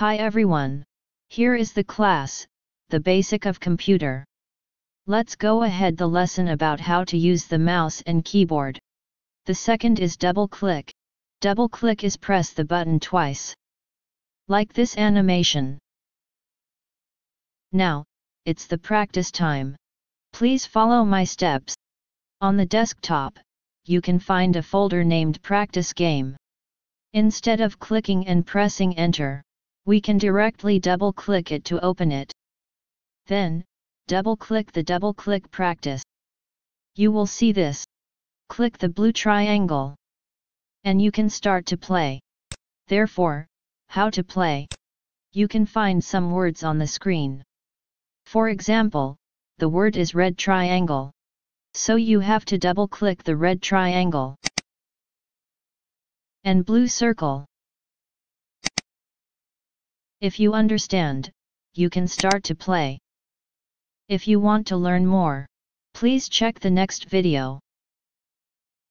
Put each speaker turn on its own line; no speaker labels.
Hi everyone. Here is the class, the basic of computer. Let's go ahead the lesson about how to use the mouse and keyboard. The second is double click. Double click is press the button twice. Like this animation. Now, it's the practice time. Please follow my steps. On the desktop, you can find a folder named Practice Game. Instead of clicking and pressing enter, we can directly double-click it to open it. Then, double-click the double-click practice. You will see this. Click the blue triangle. And you can start to play. Therefore, how to play? You can find some words on the screen. For example, the word is red triangle. So you have to double-click the red triangle. And blue circle. If you understand, you can start to play. If you want to learn more, please check the next video.